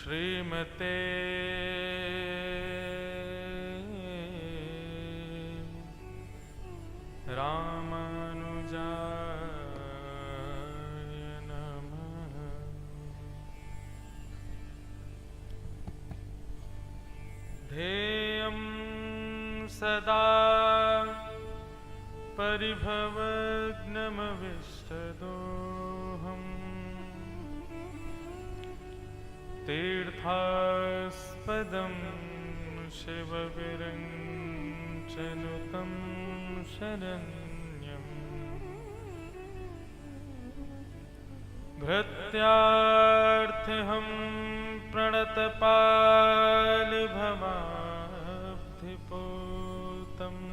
श्रीमते रामानुजाय नमः। ध्येयं सदा परिभवग्नमविष्टदोहम् तीर्थास्पदं शिवविरञ्चनुतं शरण्यम् भृत्यार्थिहं प्रणतपालिभवाब्धिपोतम्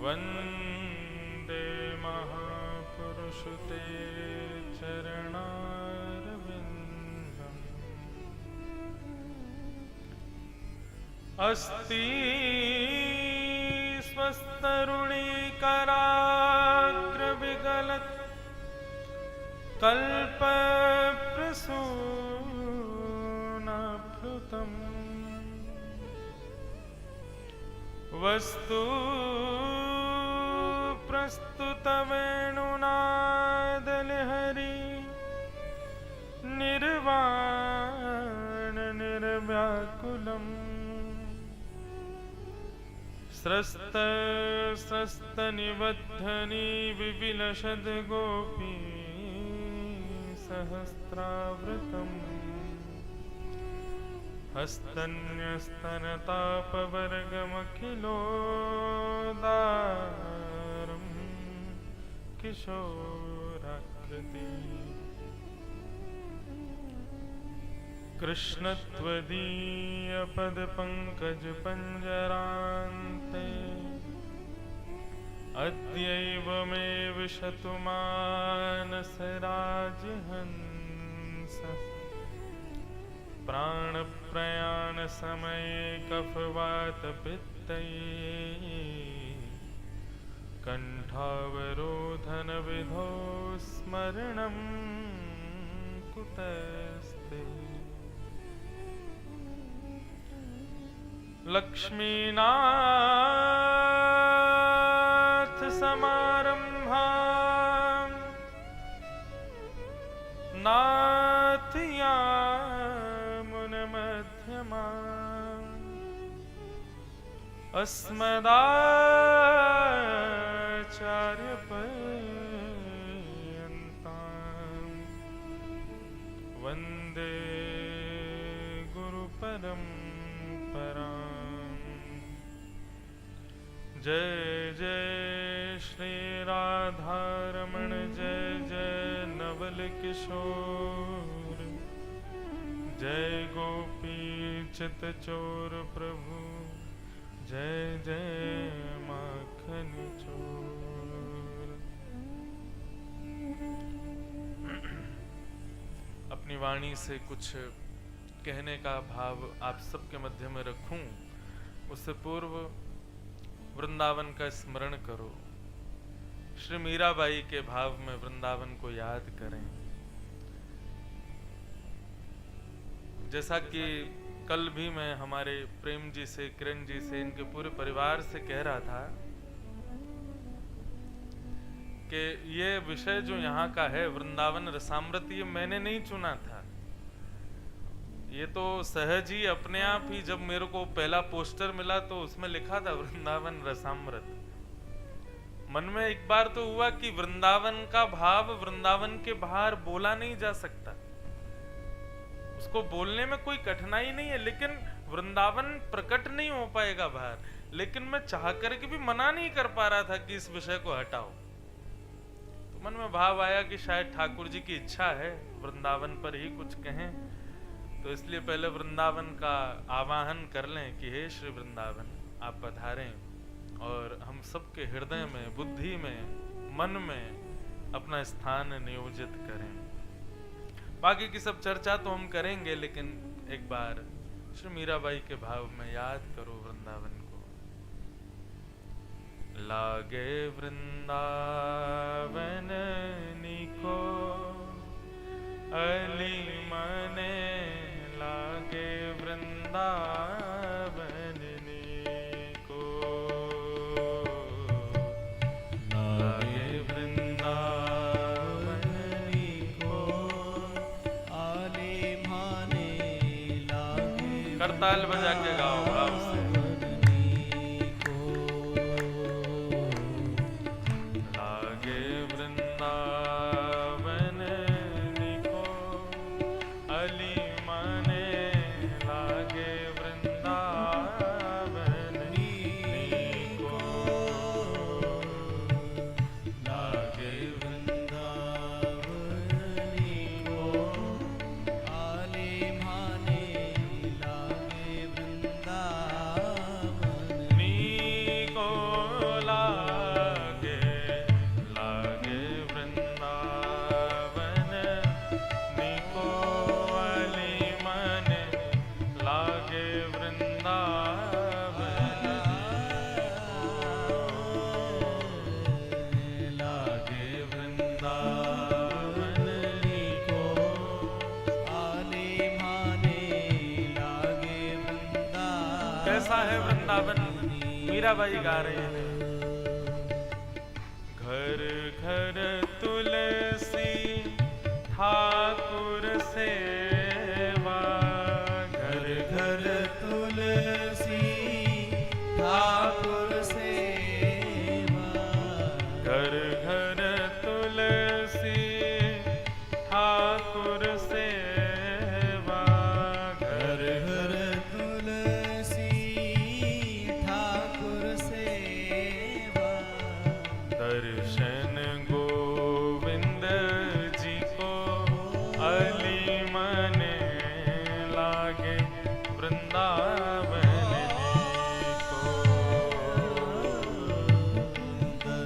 वन्दे महापुरुषते चरणारविन्दम्। अस्ति स्वस्तरुणीकराग्रविगलत् कल्पप्रसूनाप्लुतम् वस्तु प्रस्तुतवेणुनादलहरी निर्वाण निर्व्याकुलम् स्रस्तनिबद्धनी विविलसद्गोपी सहस्रावृतम् हस्तन्यस्तनतापवर्गमखिलोदारं किशोराकृति कृष्णत्वदीयपदपङ्कजपञ्जरान्ते अद्यैव मे विशतु मानसराजहंसः प्राणप्रयाणसमये कफवातपित्तैः कण्ठावरोधनविधौ स्मरणं कुतस्ते। लक्ष्मीनाथ समारम्भां नाथयामुनमध्यमाम् अस्मदाचार्यपर्यन्तां वन्दे गुरुपरम्पराम्। जय जय श्री राधारमण जय जय नवल किशोर जय गोपी चित चोर प्रभु जय जय माखन चोर। अपनी वाणी से कुछ कहने का भाव आप सबके मध्य में रखूं, उससे पूर्व वृंदावन का स्मरण करो। श्री मीराबाई के भाव में वृंदावन को याद करें। जैसा कि कल भी मैं हमारे प्रेम जी से, किरण जी से, इनके पूरे परिवार से कह रहा था कि ये विषय जो यहाँ का है वृंदावन रसामृत, ये मैंने नहीं चुना था। ये तो सहज ही अपने आप ही, जब मेरे को पहला पोस्टर मिला तो उसमें लिखा था वृंदावन रसामृत। मन में एक बार तो हुआ कि वृंदावन का भाव वृंदावन के बाहर बोला नहीं जा सकता, उसको बोलने में कोई कठिनाई नहीं है, लेकिन वृंदावन प्रकट नहीं हो पाएगा बाहर। लेकिन मैं चाह करके भी मना नहीं कर पा रहा था कि इस विषय को हटाओ। तो मन में भाव आया कि शायद ठाकुर जी की इच्छा है वृंदावन पर ही कुछ कहें, तो इसलिए पहले वृंदावन का आवाहन कर लें कि हे श्री वृंदावन आप पधारें और हम सबके हृदय में, बुद्धि में, मन में अपना स्थान नियोजित करें। बाकी की सब चर्चा तो हम करेंगे, लेकिन एक बार श्री मीराबाई के भाव में याद करो वृंदावन को। लागे वृंदावन निको अली मन ताल बजा के गाओ भाव से। लागे वृंदावन निको अली मने, लागे वृंदावन निको, लागे वृंदावन निको आले माने, लागे वृंदावन निको, लागे लागे वृंदावन निको अली मने, लागे वृंदावन लागे वृंदावन निको। आले माने, लागे वृंदावन। कैसा है वृंदावन? मीराबाई गा रहे हैं। घर घर तुलसी ठाकुर सेवा, घर घर तुलसी ठाकुर सेवा, घर घर तुलसी ठाकुर सेवा, घर घर तुलसी ठाकुर सेवा। दर्शन गोविंद जी को अली मने, लागे वृंदावन को।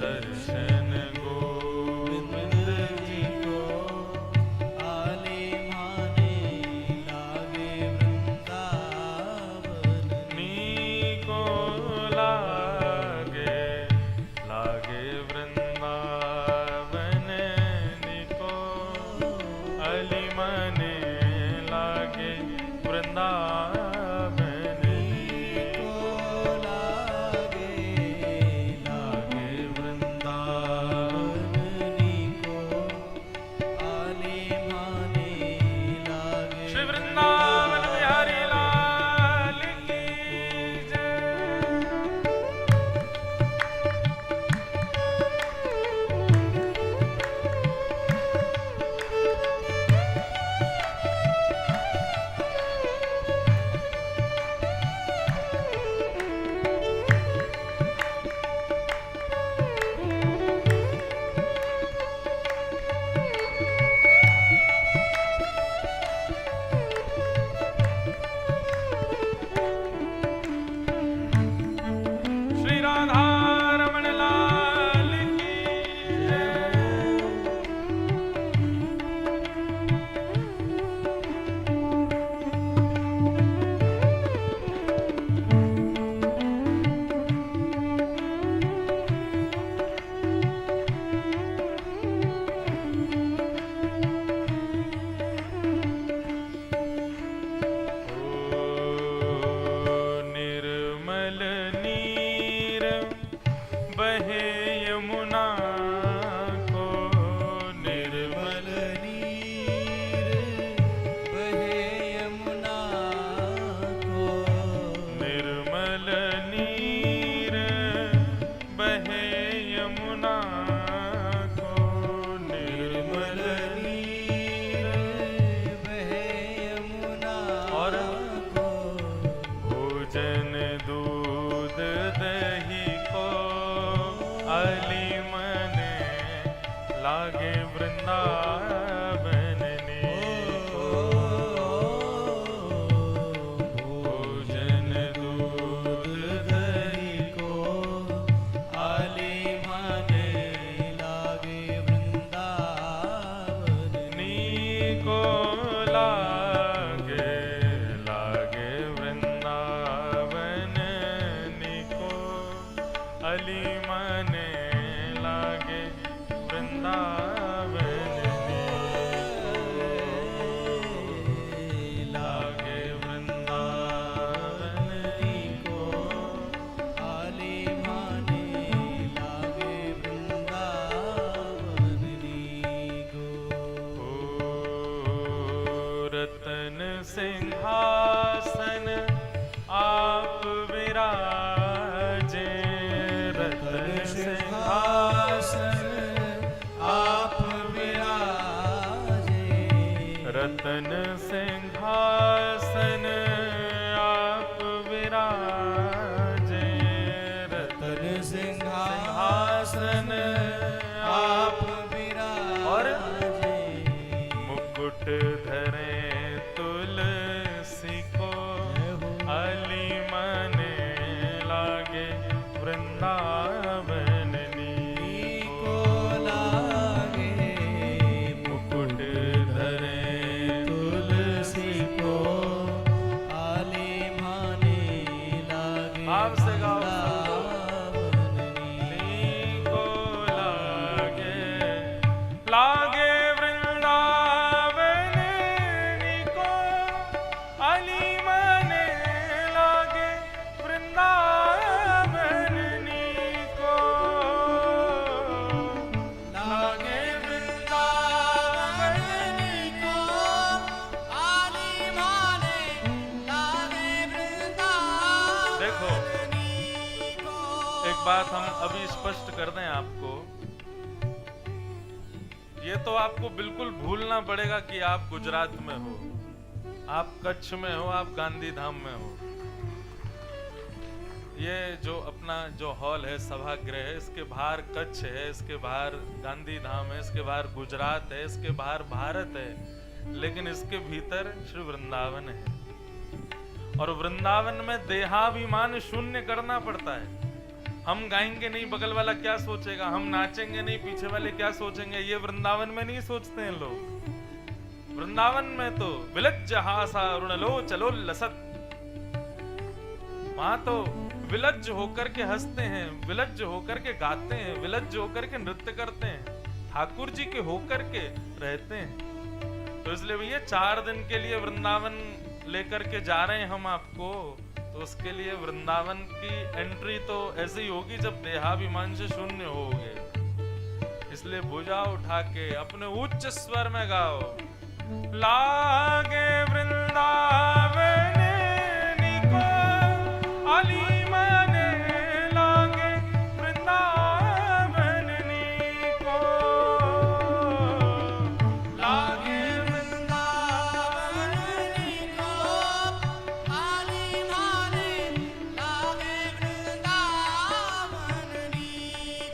दर्शन गोविंद जी को आले माने, लागे वृंदावन नीको, लागे लागे वृंदावन निको अली मने, लागे वृंदावन को लागे, लागे वृंदावन को आले माने, लागे श्री वृंदावन बिहारी लाल की जय। श्री राधा रमण लाल की जय। निर्मल नीर बहे यमुना को, निर्मल नीर बहे यमुना को, निर्मल नीर बहे यमुना को, निर्मल नीर बहे यमुना और को। भोजन दूध दही को अली मने, लागे वृंदावन निको। भोजन दूध दही को आले माने, लागे वृंदावन निको, लागे लागे वृंदावन निको अली मने, लागे वृंदावन लागे वृंदावन को आले माने, लागे वृंदावन को। रतन सिंहासन रतन सिंहासन आप विराजे, रतन सिंहासन आप विराजे, मुकुट धरे तुलसी को अली मन लागे, वृंदावन को लागे, मुकुट धरे तुलसी को आली माने लागे, भाव से गाओ। वृंदावन को लागे, लागे वृंदावन को अली मन लागे, वृंदावन को लागे, वृंदावन को आली माने लागे, वृंदावन देखो को। एक बात हम अभी स्पष्ट कर दें आपको, ये तो आपको बिल्कुल भूलना पड़ेगा कि आप गुजरात में हो, आप कच्छ में हो, आप गांधी धाम में हो। ये जो अपना जो हॉल है, सभागृह है, इसके बाहर कच्छ है, इसके बाहर गांधी धाम है, इसके बाहर गुजरात है, इसके बाहर भारत है, लेकिन इसके भीतर श्री वृंदावन है। और वृंदावन में देहाभिमान शून्य करना पड़ता है। हम गाएंगे नहीं बगल वाला क्या सोचेगा, हम नाचेंगे नहीं पीछे वाले क्या सोचेंगे, ये वृंदावन में नहीं सोचते हैं लोग। वृंदावन में तो विलज्ज हासा ऋणलो चलो लसत, वहां तो विलज्ज होकर के हंसते हैं, विलज्ज होकर के गाते हैं, विलज्ज होकर के नृत्य करते हैं, ठाकुर जी के होकर के रहते हैं। तो इसलिए भैया 4 दिन के लिए वृंदावन लेकर के जा रहे हैं हम आपको, तो उसके लिए वृंदावन की एंट्री तो ऐसे ही होगी जब देहाभिमान से शून्य होगे। इसलिए भुजा उठा के अपने उच्च स्वर में गाओ, लागे वृंदावन को अली मन लागे, वृंदावन को लागे, वृंदावन को आली माने लागे, वृंदावन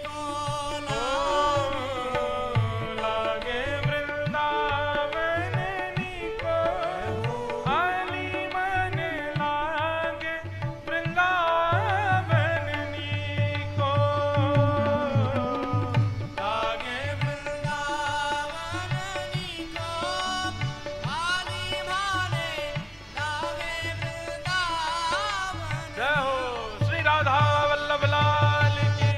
को लागे वृंदावन को अली मन लागे, वृंदावन को लागे, वृंदावन को आली माने लागे, वृंदावन। जय हो श्री राधा वल्लभ लाल की।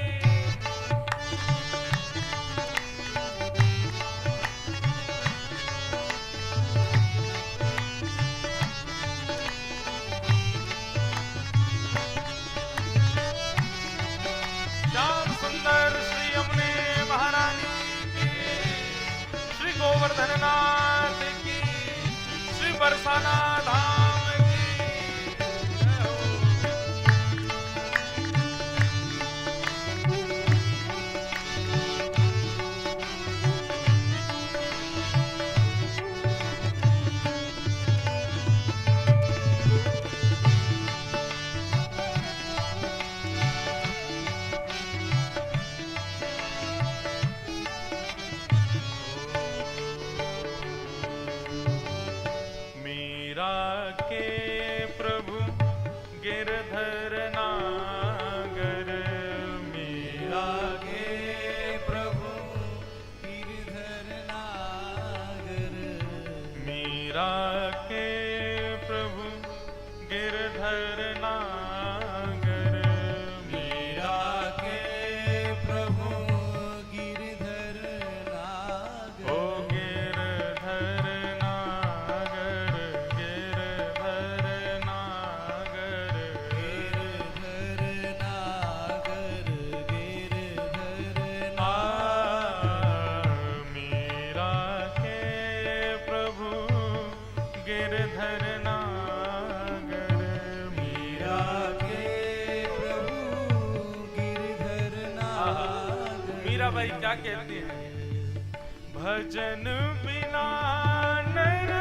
श्याम सुंदर श्री यमुने महारानी की, श्री गोवर्धन नाथ की, श्री बरसाना धाम की। जय हो। मीरा के प्रभु गिरधर नागर, मीरा लागे प्रभु गिरधर नागर, मीरा के प्रभु गिरधर नागर, मीरा के प्रभु गिरधर नागर, ओ गिरधर नागर, गिरधर नागर, गिरधर नागर, गिरधर आ नागर, मीरा के प्रभु गिरधर नागर, मीरा के प्रभु गिरधर नागर। मीराबाई क्या कहती है, भजन बिना नर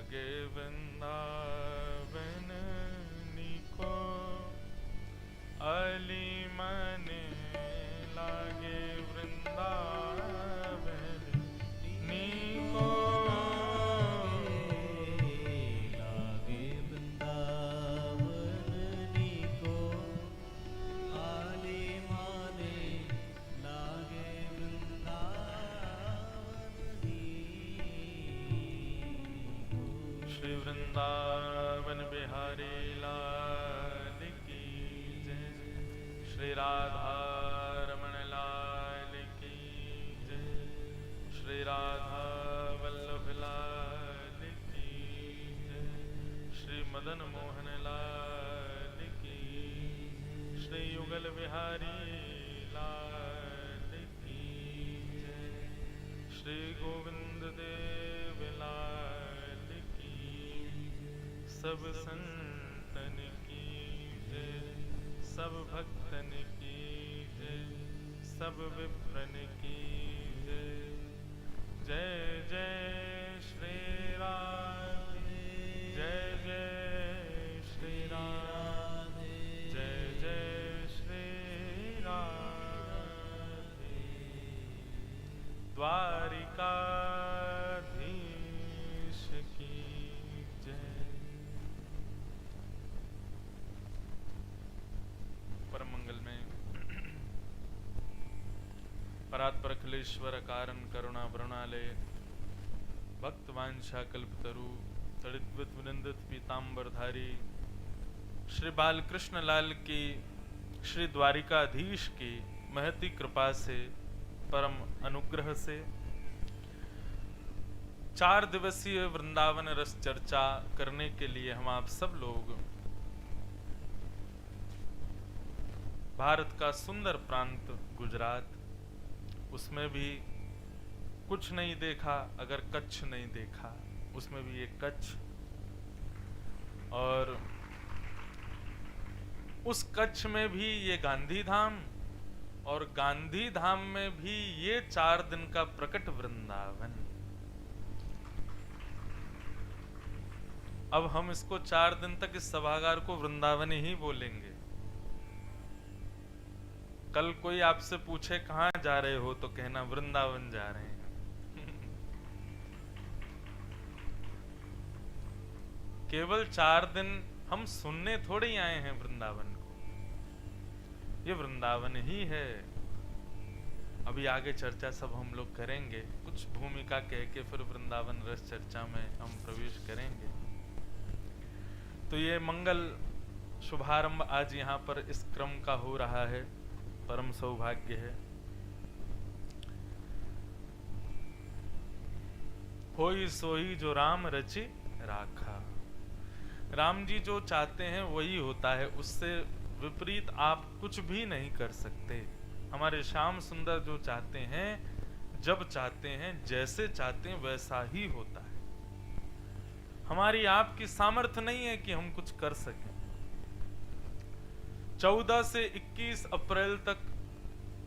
लागे वृंदावन निको अली मने लागे वृंदावन निको लागे वृंदावन निको आले माने लागे वृंदावन निको। श्री वृंदावन बिहारी लाल की जय। श्री राधा रमण लाल की जय। श्री राधा वल्लभ लाल की जय। श्री मदन मोहन लाल की। श्री युगल बिहारी लाल की जय। श्री गोविंद देव लाल की। सब संतन की जय। सब भक्तन की जय। सब विप्रन की जय। जय जय श्री राम। जय जय श्री राम। जय जय श्री राधे। द्वारिकाधीश की जय। परम मंगल में परात्पर अखिलेश्वर कारण करुणा वरुणालय भक्त वांछा कल्पतरु तड़ित विनंदित पीताम्बरधारी श्री बालकृष्ण लाल की श्री द्वारिकाधीश की महती कृपा से परम अनुग्रह से 4 दिवसीय वृंदावन रस चर्चा करने के लिए हम आप सब लोग भारत का सुंदर प्रांत गुजरात, उसमें भी कुछ नहीं देखा अगर कच्छ नहीं देखा, उसमें भी ये कच्छ, और उस कच्छ में भी ये गांधी धाम, और गांधी धाम में भी ये 4 दिन का प्रकट वृंदावन। अब हम इसको 4 दिन तक इस सभागार को वृंदावन ही बोलेंगे। कल कोई आपसे पूछे कहाँ जा रहे हो तो कहना वृंदावन जा रहे हैं। केवल 4 दिन हम सुनने थोड़े ही आए हैं वृंदावन को, ये वृंदावन ही है। अभी आगे चर्चा सब हम लोग करेंगे, कुछ भूमिका कह के फिर वृंदावन रस चर्चा में हम प्रवेश करेंगे। तो ये मंगल शुभारंभ आज यहाँ पर इस क्रम का हो रहा है, परम सौभाग्य है। होई सोई जो राम रचि राखा। राम जी जो चाहते हैं वही होता है, उससे विपरीत आप कुछ भी नहीं कर सकते। हमारे श्याम सुंदर जो चाहते हैं, जब चाहते हैं, जैसे चाहते हैं वैसा ही होता है। हमारी आपकी सामर्थ्य नहीं है कि हम कुछ कर सकें। 14 से 21 अप्रैल तक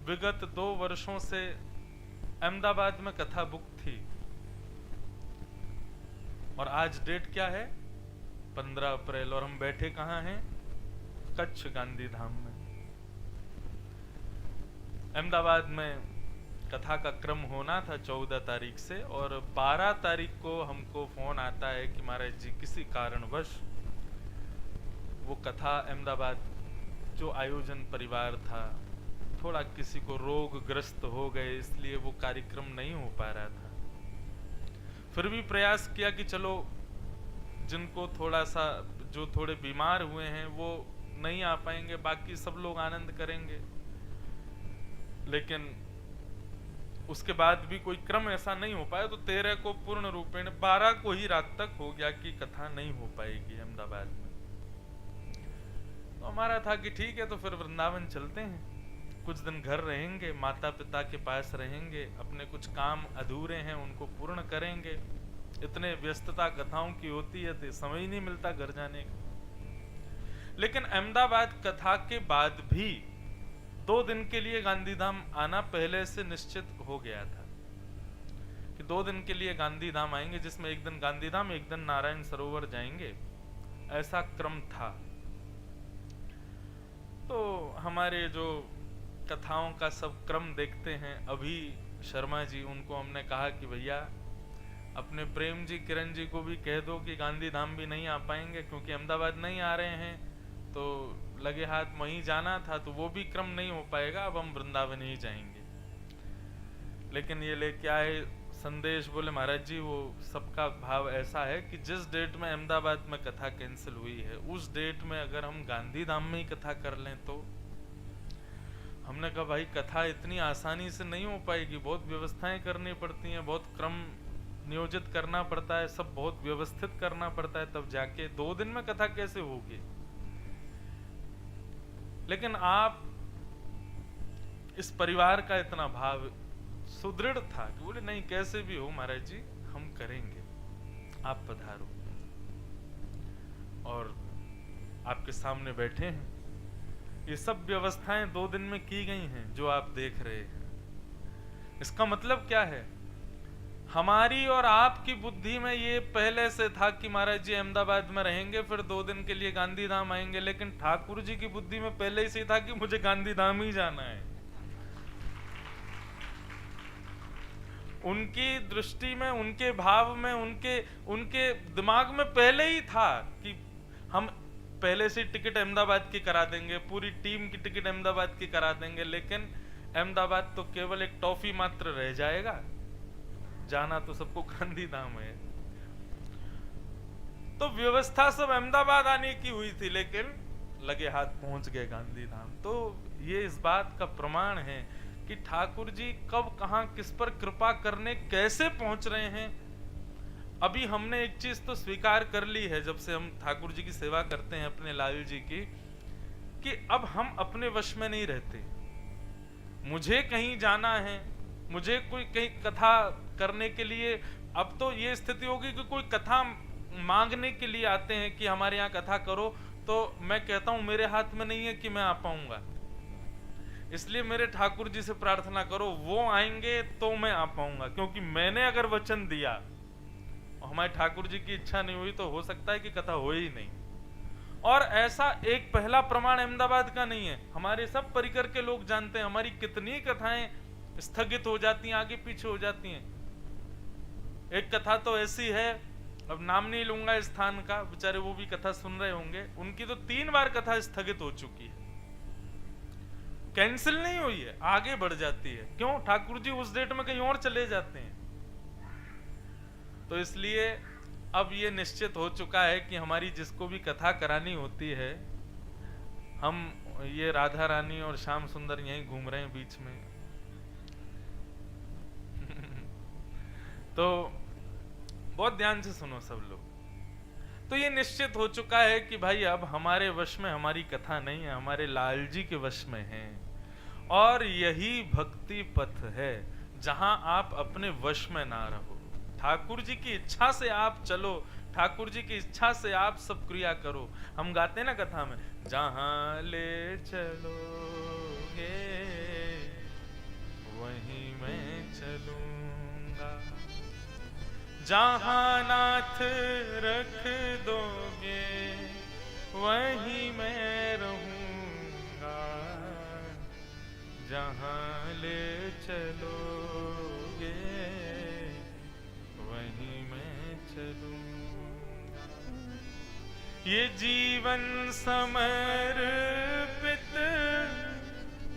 विगत 2 वर्षों से अहमदाबाद में कथा बुक थी, और आज डेट क्या है? 15 अप्रैल, और हम बैठे कहाँ हैं? कच्छ गांधी धाम में। अहमदाबाद में कथा का क्रम होना था 14 तारीख से, और 12 तारीख को हमको फोन आता है कि महाराज जी किसी कारणवश वो कथा अहमदाबाद जो आयोजन परिवार था, थोड़ा किसी को रोग ग्रस्त हो गए, इसलिए वो कार्यक्रम नहीं हो पा रहा था। फिर भी प्रयास किया कि चलो जिनको थोड़ा सा, जो थोड़े बीमार हुए हैं वो नहीं आ पाएंगे, बाकी सब लोग आनंद करेंगे। लेकिन उसके बाद भी कोई क्रम ऐसा नहीं हो पाया, तो 13 को पूर्ण रूपेण, 12 को ही रात तक हो गया कि कथा नहीं हो पाएगी अहमदाबाद में। तो हमारा था कि ठीक है, तो फिर वृंदावन चलते हैं, कुछ दिन घर रहेंगे, माता पिता के पास रहेंगे, अपने कुछ काम अधूरे हैं उनको पूर्ण करेंगे। इतने व्यस्तता कथाओं की होती है तो समय ही नहीं मिलता घर जाने का। लेकिन अहमदाबाद कथा के बाद भी 2 दिन के लिए गांधीधाम आना पहले से निश्चित हो गया था। कि 2 दिन के लिए गांधी धाम आएंगे, जिसमें एक दिन गांधी धाम, एक दिन नारायण सरोवर जाएंगे, ऐसा क्रम था। तो हमारे जो कथाओं का सब क्रम देखते हैं, अभी शर्मा जी, उनको हमने कहा कि भैया अपने प्रेम जी, किरण जी को भी कह दो कि गांधी धाम भी नहीं आ पाएंगे, क्योंकि अहमदाबाद नहीं आ रहे हैं, तो लगे हाथ वहीं जाना था, तो वो भी क्रम नहीं हो पाएगा, अब हम वृंदावन ही जाएंगे। लेकिन ये लेके आए संदेश, बोले महाराज जी वो सबका भाव ऐसा है कि जिस डेट में अहमदाबाद में कथा कैंसिल हुई है, उस डेट में अगर हम गांधी धाम में ही कथा कर लें तो। हमने कहा भाई कथा इतनी आसानी से नहीं हो पाएगी, बहुत व्यवस्थाएं करनी पड़ती हैं, बहुत क्रम नियोजित करना पड़ता है, सब बहुत व्यवस्थित करना पड़ता है, तब जाके 2 दिन में कथा कैसे होगी। लेकिन आप, इस परिवार का इतना भाव सुदृढ़ था कि बोले नहीं कैसे भी हो महाराज जी हम करेंगे, आप पधारो। और आपके सामने बैठे हैं, ये सब व्यवस्थाएं 2 दिन में की गई हैं जो आप देख रहे हैं। इसका मतलब क्या है, हमारी और आपकी बुद्धि में ये पहले से था कि महाराज जी अहमदाबाद में रहेंगे, फिर 2 दिन के लिए गांधी धाम आएंगे, लेकिन ठाकुर जी की बुद्धि में पहले ही से था कि मुझे गांधी धाम ही जाना है। उनकी दृष्टि में, उनके भाव में, उनके दिमाग में पहले ही था कि हम पहले से टिकट अहमदाबाद की करा देंगे, पूरी टीम की टिकट अहमदाबाद की करा देंगे, लेकिन अहमदाबाद तो केवल एक टॉफी मात्र रह जाएगा, जाना तो सबको गांधी धाम है। तो व्यवस्था सब अहमदाबाद आने की हुई थी, लेकिन लगे हाथ पहुंच गए गांधी धाम। तो ये इस बात का प्रमाण है कि ठाकुर जी कब कहां किस पर कृपा करने कैसे पहुंच रहे हैं। अभी हमने एक चीज तो स्वीकार कर ली है जब से हम ठाकुर जी की सेवा करते हैं अपने लाल जी की, कि अब हम अपने वश में नहीं रहते। मुझे कहीं जाना है, मुझे कोई कहीं कथा करने के लिए, अब तो ये स्थिति होगी कि कोई कथा मांगने के लिए आते हैं कि हमारे यहाँ कथा करो, तो मैं कहता हूं मेरे हाथ में नहीं है कि मैं आ पाऊंगा, इसलिए मेरे ठाकुर जी से प्रार्थना करो, वो आएंगे तो मैं आ पाऊंगा। क्योंकि मैंने अगर वचन दिया और हमारे ठाकुर जी की इच्छा नहीं हुई तो हो सकता है कि कथा हो ही नहीं। और ऐसा एक पहला प्रमाण अहमदाबाद का नहीं है, हमारे सब परिकर के लोग जानते हैं हमारी कितनी कथाएं स्थगित हो जाती हैं, आगे पीछे हो जाती हैं। एक कथा तो ऐसी है, अब नाम नहीं लूंगा इस स्थान का, बेचारे वो भी कथा सुन रहे होंगे, उनकी तो 3 बार कथा स्थगित हो चुकी है, कैंसिल नहीं हुई है, आगे बढ़ जाती है। क्यों? ठाकुर जी उस डेट में कहीं और चले जाते हैं। तो इसलिए अब ये निश्चित हो चुका है कि हमारी जिसको भी कथा करानी होती है, हम ये राधा रानी और श्याम सुंदर यहीं घूम रहे हैं बीच में तो बहुत ध्यान से सुनो सब लोग। तो ये निश्चित हो चुका है कि भाई अब हमारे वश में हमारी कथा नहीं है, हमारे लाल जी के वश में है। और यही भक्ति पथ है जहां आप अपने वश में ना रहो, ठाकुर जी की इच्छा से आप चलो, ठाकुर जी की इच्छा से आप सब क्रिया करो। हम गाते हैं ना कथा में, जहां ले चलोगे वहीं मैं चलूंगा, जहां नाथ रख दोगे वहीं मैं रहूंगा, जहां ले चलोगे वहीं मैं चलूंगा। ये जीवन समर्पित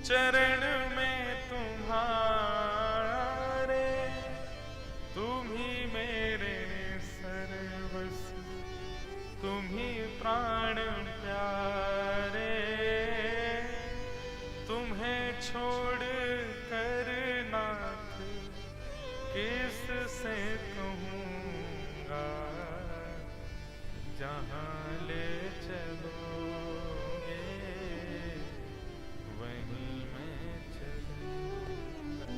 चरण में तुम्हारे, तुम ही मेरे सर्वस्व, तुम ही प्राण प्यारे, तुम्हें छोड़ कर नाथ किस से कहूँगा, जहाँ ले चलोगे वहीं मैं चलूँगा।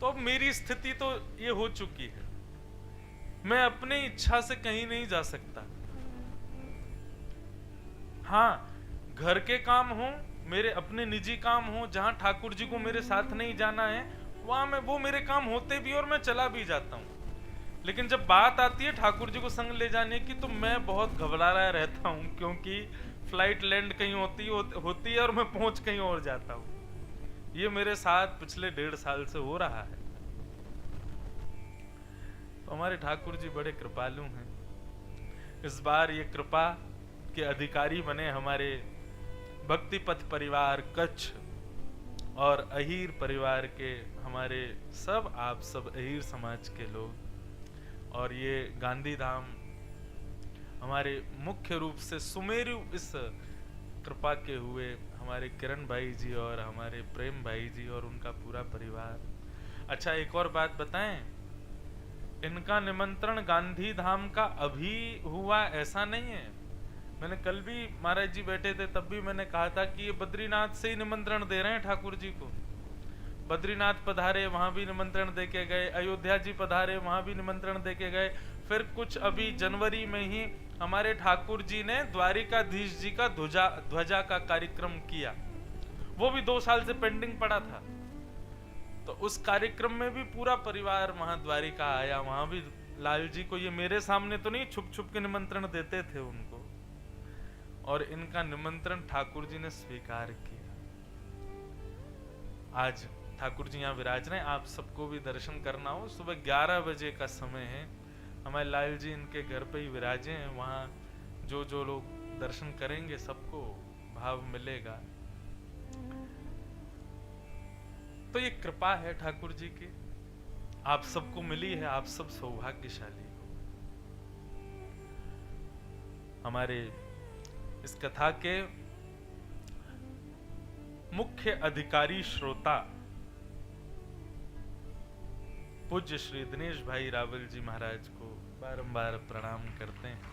तो अब मेरी स्थिति तो ये हो चुकी है, मैं अपनी इच्छा से कहीं नहीं जा सकता। हाँ, घर के काम हो, मेरे अपने निजी काम हो, जहां ठाकुर जी को मेरे साथ नहीं जाना है, वहां मैं वो मेरे काम होते भी और मैं चला भी जाता हूँ। लेकिन जब बात आती है ठाकुर जी को संग ले जाने की तो मैं बहुत घबरा रहा रहता हूँ, क्योंकि फ्लाइट लैंड कहीं होती है और मैं पहुंच कहीं और जाता हूँ। ये मेरे साथ पिछले 1.5 साल से हो रहा है। तो हमारे ठाकुर जी बड़े कृपालु हैं। इस बार ये कृपा के अधिकारी बने हमारे भक्ति पथ परिवार कच्छ और अहीर परिवार के हमारे सब आप सब अहीर समाज के लोग। और ये गांधी धाम हमारे मुख्य रूप से सुमेरु इस कृपा के हुए हमारे किरण भाई जी और हमारे प्रेम भाई जी और उनका पूरा परिवार। अच्छा, एक और बात बताएं, इनका निमंत्रण गांधी धाम का अभी हुआ ऐसा नहीं है। मैंने कल भी महाराज जी बैठे थे तब भी मैंने कहा था कि ये बद्रीनाथ से ही निमंत्रण दे रहे हैं ठाकुर जी को। बद्रीनाथ पधारे, वहां भी निमंत्रण देके गए, अयोध्या जी पधारे, वहां भी निमंत्रण देके गए। फिर कुछ अभी जनवरी में ही हमारे ठाकुर जी ने द्वारिकाधीश जी का ध्वजा का कार्यक्रम किया, वो भी 2 साल से पेंडिंग पड़ा था। तो उस कार्यक्रम में भी पूरा परिवार वहां द्वारिका आया। वहां भी लाल जी को, ये मेरे सामने तो नहीं, छुप छुप के निमंत्रण देते थे उनको, और इनका निमंत्रण ठाकुर जी ने स्वीकार किया। आज ठाकुर जी यहाँ विराज रहे हैं, आप सबको भी दर्शन करना हो, सुबह 11 बजे का समय है। हमारे लाल जी इनके घर पे ही विराजे हैं। वहाँ जो जो लोग दर्शन करेंगे सबको भाव मिलेगा। तो ये कृपा है ठाकुर जी की, आप सबको मिली है, आप सब सौभाग्यशाली हो। हमारे इस कथा के मुख्य अधिकारी श्रोता पूज्य श्री दिनेश भाई रावल जी महाराज को बारंबार प्रणाम करते हैं।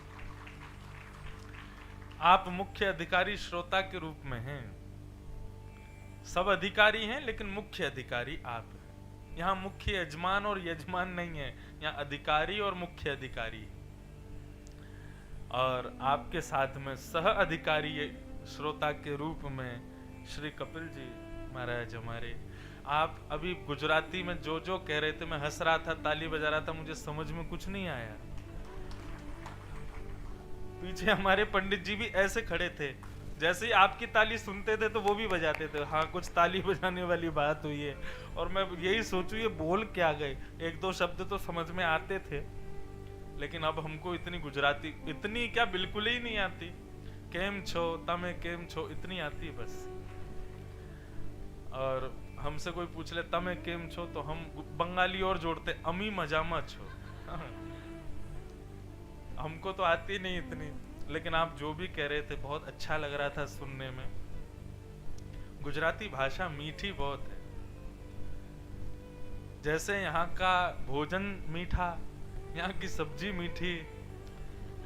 आप मुख्य अधिकारी श्रोता के रूप में हैं। सब अधिकारी हैं लेकिन मुख्य अधिकारी आप हैं। यहाँ मुख्य यजमान और यजमान नहीं है, यहाँ अधिकारी और मुख्य अधिकारी है। और आपके साथ में सह अधिकारी श्रोता के रूप में श्री कपिल जी महाराज हमारे। आप अभी गुजराती में जो जो कह रहे थे, मैं हंस रहा था, ताली बजा रहा था, मुझे समझ में कुछ नहीं आया। पीछे हमारे पंडित जी भी ऐसे खड़े थे, जैसे ही आपकी ताली सुनते थे तो वो भी बजाते थे। हाँ, कुछ ताली बजाने वाली बात हुई है। और मैं यही सोचूं ये बोल क्या गए। 1-2 शब्द तो समझ में आते थे, लेकिन अब हमको इतनी गुजराती, इतनी क्या बिल्कुल ही नहीं आती। केम छो, तमे केम छो, इतनी आती बस। और हमसे कोई पूछ ले तमे केम छो तो हम बंगाली और जोड़ते, अमी मजामा छो। हमको तो आती नहीं इतनी, लेकिन आप जो भी कह रहे थे बहुत अच्छा लग रहा था सुनने में। गुजराती भाषा मीठी बहुत है। जैसे यहाँ का भोजन मीठा, यहाँ की सब्जी मीठी,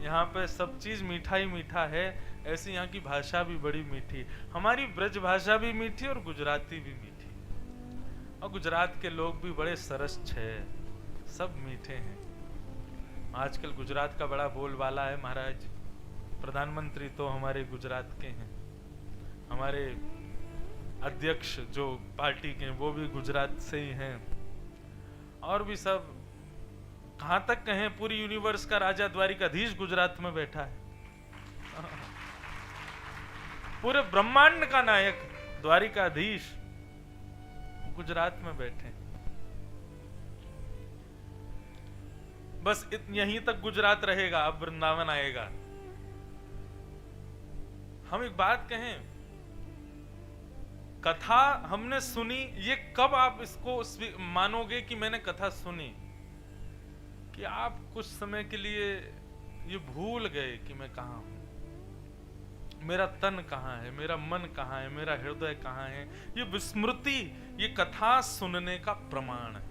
यहाँ पे सब चीज मीठा ही मीठा है, ऐसी यहाँ की भाषा भी बड़ी मीठी। हमारी ब्रज भाषा भी मीठी और गुजराती भी मीठी। और गुजरात के लोग भी बड़े सरस छे, सब मीठे हैं। आजकल गुजरात का बड़ा बोलबाला है महाराज। प्रधानमंत्री तो हमारे गुजरात के हैं, हमारे अध्यक्ष जो पार्टी के वो भी गुजरात से ही हैं, और भी सब। कहां तक कहें, पूरी यूनिवर्स का राजा द्वारिकाधीश गुजरात में बैठा है। पूरे ब्रह्मांड का नायक द्वारिकाधीश गुजरात में बैठे। बस यहीं तक गुजरात रहेगा, अब वृंदावन आएगा। हम एक बात कहें, कथा हमने सुनी, ये कब आप इसको मानोगे कि मैंने कथा सुनी, कि आप कुछ समय के लिए ये भूल गए कि मैं कहाँ हूं, मेरा तन कहाँ है, मेरा मन कहाँ है, मेरा हृदय कहाँ है। ये विस्मृति, ये कथा सुनने का प्रमाण है।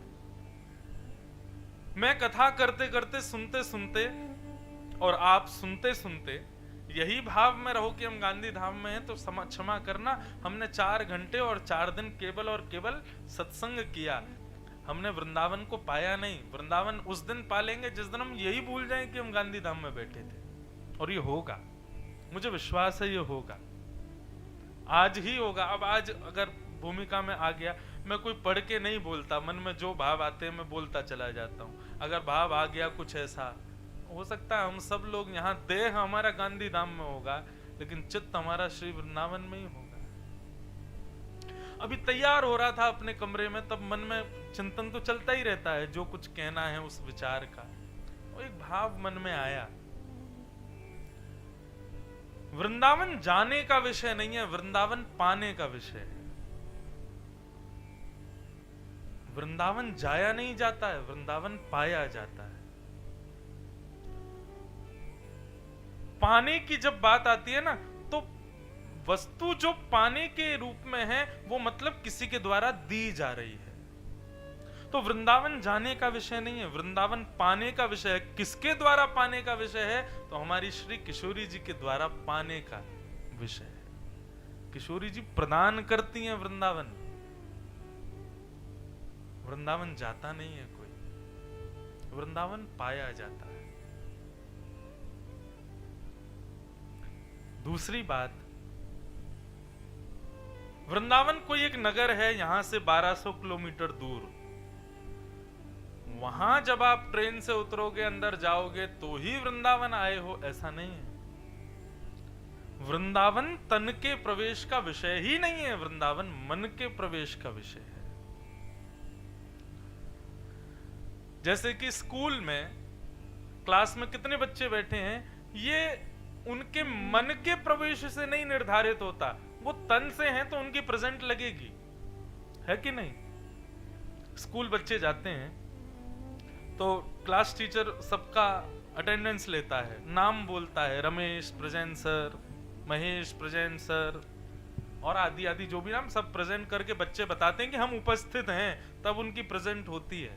मैं कथा करते करते, सुनते सुनते, और आप सुनते सुनते यही भाव में रहो कि हम गांधी धाम में हैं, तो क्षमा करना, हमने 4 घंटे और 4 दिन केवल और केवल सत्संग किया। हमने वृंदावन को पाया नहीं। वृंदावन उस दिन पालेंगे जिस दिन हम यही भूल जाएं कि हम गांधी धाम में बैठे थे। और ये होगा, मुझे विश्वास है ये होगा, आज ही होगा। अब आज अगर भूमिका में आ गया, मैं कोई पढ़ के नहीं बोलता, मन में जो भाव आते हैं मैं बोलता चला जाता हूँ। अगर भाव आ गया कुछ ऐसा, हो सकता है हम सब लोग यहाँ, देह हमारा गांधी धाम में होगा लेकिन चित्त हमारा श्री वृंदावन में ही होगा। अभी तैयार हो रहा था अपने कमरे में, तब मन में चिंतन तो चलता ही रहता है जो कुछ कहना है उस विचार का। वो एक भाव मन में आया, वृंदावन जाने का विषय नहीं है, वृंदावन पाने का विषय है। वृंदावन जाया नहीं जाता है, वृंदावन पाया जाता है। पाने की जब बात आती है ना, तो वस्तु जो पाने के रूप में है वो मतलब किसी के द्वारा दी जा रही है। तो वृंदावन जाने का विषय नहीं है, वृंदावन पाने का विषय है। किसके द्वारा पाने का विषय है? तो हमारी श्री किशोरी जी के द्वारा पाने का विषय है। किशोरी जी प्रदान करती हैं वृंदावन, वृंदावन जाता नहीं है कोई, वृंदावन पाया जाता है। दूसरी बात, वृंदावन कोई एक नगर है यहां से 1200 किलोमीटर दूर, वहां जब आप ट्रेन से उतरोगे अंदर जाओगे तो ही वृंदावन आए हो, ऐसा नहीं है। वृंदावन तन के प्रवेश का विषय ही नहीं है, वृंदावन मन के प्रवेश का विषय है। जैसे कि स्कूल में क्लास में कितने बच्चे बैठे हैं, ये उनके मन के प्रवेश से नहीं निर्धारित होता, वो तन से हैं तो उनकी प्रेजेंट लगेगी, है कि नहीं? स्कूल बच्चे जाते हैं तो क्लास टीचर सबका अटेंडेंस लेता है, नाम बोलता है, Ramesh present sir, Mahesh present sir, और आदि आदि जो भी नाम सब प्रेजेंट करके बच्चे बताते हैं कि हम उपस्थित हैं, तब उनकी प्रेजेंट होती है।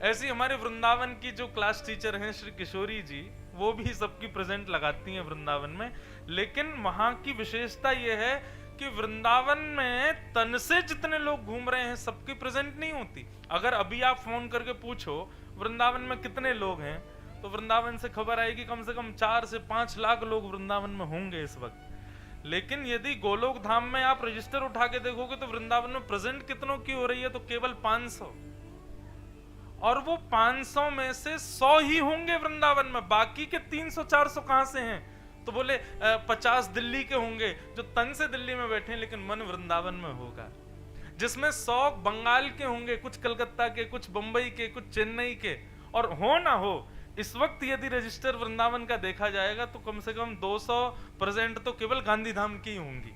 ऐसी हमारे वृंदावन की जो क्लास टीचर हैं श्री किशोरी जी, वो भी सबकी प्रेजेंट लगाती हैं वृंदावन में। लेकिन वहां की विशेषता यह है कि वृंदावन में तन से जितने लोग घूम रहे हैं सबकी प्रेजेंट नहीं होती। अगर अभी आप फोन करके पूछो वृंदावन में कितने लोग हैं, तो वृंदावन से खबर आएगी कम से कम 4 से 5 लाख लोग वृंदावन में होंगे इस वक्त। लेकिन यदि गोलोक धाम में आप रजिस्टर उठा के देखोगे तो वृंदावन में प्रेजेंट कितनों की हो रही है, तो केवल 500, और वो 500 में से 100 ही होंगे वृंदावन में, बाकी के 300-400 कहां से हैं? तो बोले 50 दिल्ली के होंगे जो तन से दिल्ली में बैठे हैं लेकिन मन वृंदावन में होगा, जिसमें 100 बंगाल के होंगे, कुछ कलकत्ता के, कुछ बंबई के, कुछ चेन्नई के। और हो ना हो, इस वक्त यदि रजिस्टर वृंदावन का देखा जाएगा तो कम से कम 200 प्रेजेंट तो केवल गांधीधाम की होंगी।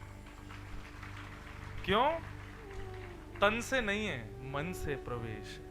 क्यों? तन से नहीं है, मन से प्रवेश है।